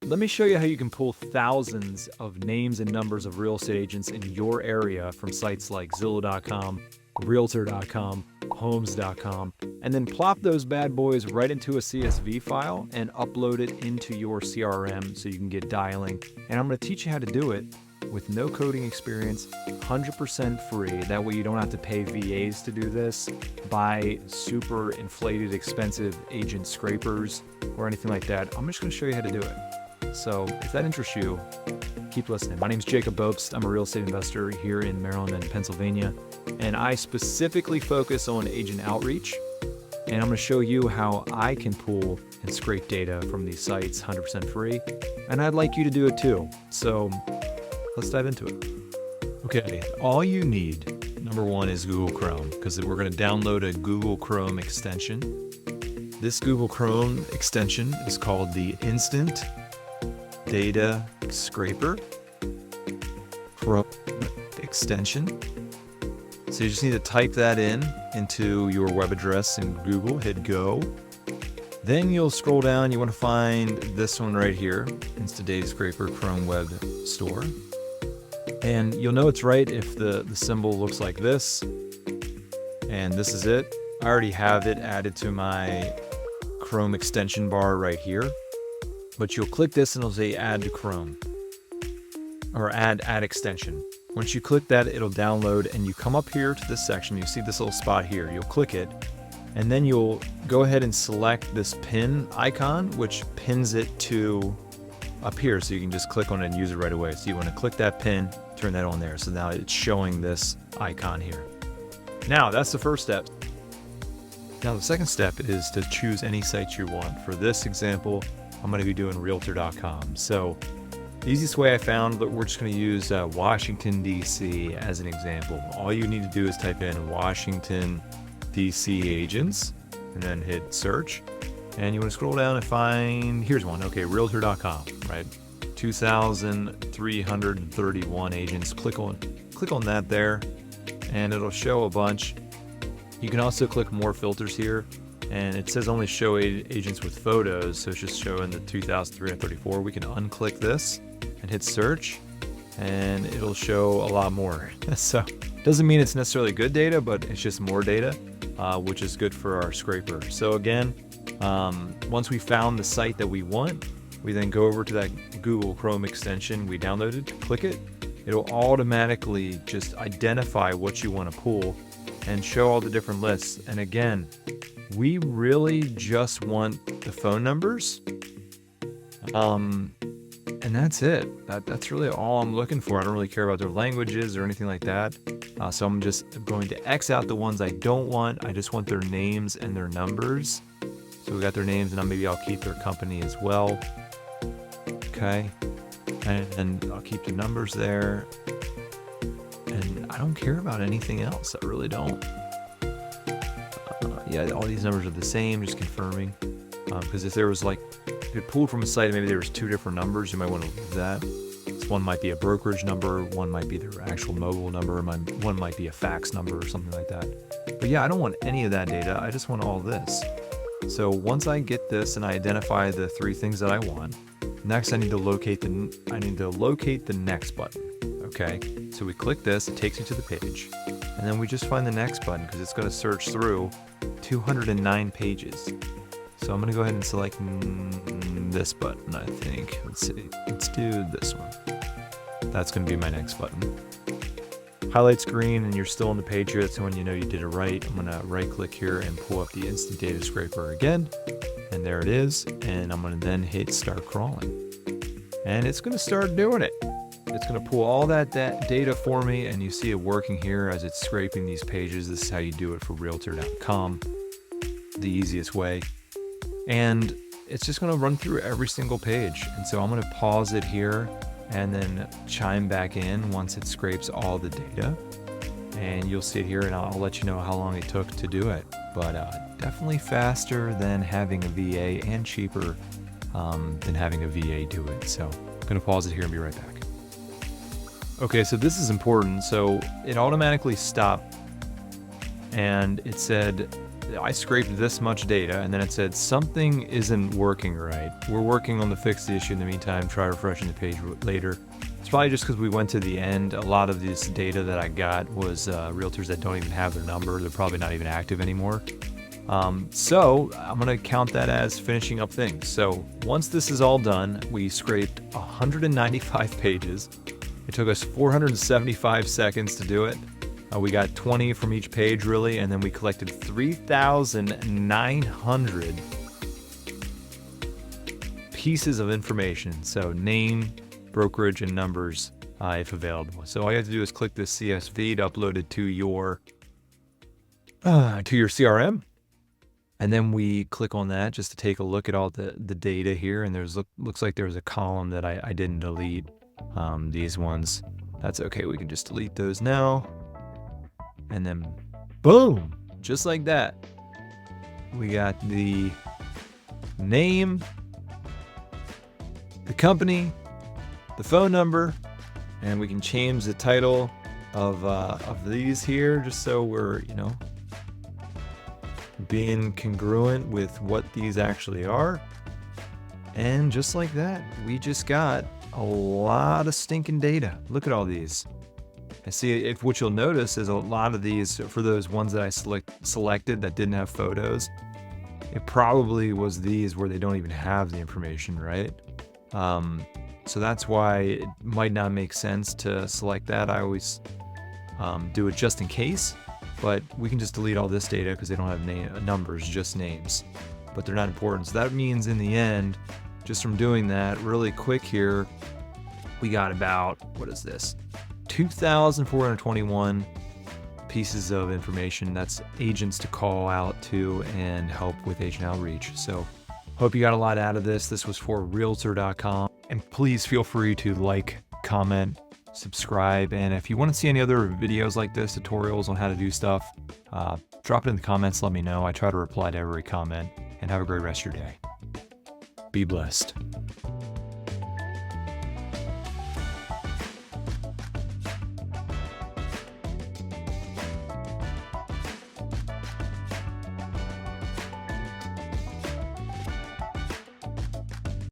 let me show you how you can pull thousands of names and numbers of real estate agents in your area from sites like Zillow.com, Realtor.com, Homes.com, and then plop those bad boys right into a CSV file and upload it into your CRM so you can get dialing. And I'm going to teach you how to do it with no coding experience, 100% free. That way you don't have to pay VAs to do this, buy super inflated, expensive agent scrapers or anything like that. I'm just going to show you how to do it. So if that interests you, keep listening. My name is Jacob Bopst. I'm a real estate investor here in Maryland and Pennsylvania, and I specifically focus on agent outreach. And I'm going to show you how I can pull and scrape data from these sites 100% free. And I'd like you to do it too. So let's dive into it. Okay, all you need, number one, is Google Chrome, because we're going to download a Google Chrome extension. This Google Chrome extension is called the Instant Data Scraper Chrome extension. So you just need to type that into your web address in Google, hit go. Then you'll scroll down, you want to find this one right here, Insta Data Scraper Chrome Web Store. And you'll know it's right if the symbol looks like this. And this is it. I already have it added to my Chrome extension bar right here. But you'll click this and it'll say add to Chrome or add extension. Once you click that, it'll download and you come up here to this section. You see this little spot here. You'll click it and then you'll go ahead and select this pin icon, which pins it to up here. So you can just click on it and use it right away. So you want to click that pin, turn that on there. So now it's showing this icon here. Now that's the first step. Now the second step is to choose any site you want. For this example, I'm going to be doing Realtor.com. So the easiest way I found, but we're just going to use Washington, D.C. as an example. All you need to do is type in Washington, D.C. agents and then hit search. And you want to scroll down and find, here's one. Okay, Realtor.com, right? 2,331 agents. Click on that there and it'll show a bunch. You can also click more filters here. And it says only show agents with photos, so it's just showing the 2,334. We can unclick this and hit search, and it'll show a lot more. So doesn't mean it's necessarily good data, but it's just more data, which is good for our scraper. So again, once we found the site that we want, we then go over to that Google Chrome extension we downloaded, click it. It'll automatically just identify what you want to pull and show all the different lists. And again, we really just want the phone numbers. And that's it. That's really all I'm looking for. I don't really care about their languages or anything like that. So I'm just going to X out the ones I don't want. I just want their names and their numbers. So we got their names, and maybe I'll keep their company as well. Okay. And I'll keep the numbers there. And I don't care about anything else. I really don't. Yeah, all these numbers are the same, just confirming. Because if there was if it pulled from a site, maybe there was two different numbers, you might want to leave that. This one might be a brokerage number, one might be their actual mobile number, one might be a fax number or something like that. But yeah, I don't want any of that data. I just want all this. So once I get this and I identify the three things that I want, next I need to locate the next button. Okay, so we click this, it takes you to the page, and then we just find the next button because it's going to search through 209 pages. So I'm going to go ahead and select this button, I think. Let's see. Let's do this one. That's going to be my next button. Highlights green and you're still on the page here. That's when you know you did it right. I'm going to right click here and pull up the Instant Data Scraper again. And there it is. And I'm going to then hit start crawling. And it's going to start doing it. It's going to pull all that data for me, and you see it working here as it's scraping these pages. This is how you do it for Realtor.com, the easiest way. And it's just going to run through every single page. And so I'm going to pause it here and then chime back in once it scrapes all the data. And you'll see it here, and I'll let you know how long it took to do it. But definitely faster than having a VA and cheaper than having a VA do it. So I'm going to pause it here and be right back. Okay, so this is important. So it automatically stopped and it said I scraped this much data, and then it said something isn't working right. We're working on to fix the issue in the meantime. Try refreshing the page later. It's probably just because we went to the end. A lot of this data that I got was realtors that don't even have their number. They're probably not even active anymore. So I'm going to count that as finishing up things. So once this is all done, we scraped 195 pages. It took us 475 seconds to do it. We got 20 from each page, really, and then we collected 3,900 pieces of information. So name, brokerage, and numbers, if available. So all you have to do is click this CSV to upload it to your CRM. And then we click on that just to take a look at all the data here. And looks like there's a column that I didn't delete. These ones, that's okay. We can just delete those now. And then boom, just like that. We got the name, the company, the phone number, and we can change the title of these here just so we're, being congruent with what these actually are. And just like that, we just got a lot of stinking data. Look at all these. I see if what you'll notice is a lot of these, for those ones that I selected that didn't have photos, it probably was these where they don't even have the information, right? So that's why it might not make sense to select that. I always do it just in case, but we can just delete all this data because they don't have numbers, just names, but they're not important. So that means in the end, just from doing that really quick here, we got about, what is this? 2,421 pieces of information. That's agents to call out to and help with agent outreach. So hope you got a lot out of this. This was for realtor.com. And please feel free to like, comment, subscribe. And if you want to see any other videos like this, tutorials on how to do stuff, drop it in the comments. Let me know. I try to reply to every comment. And have a great rest of your day. Be blessed.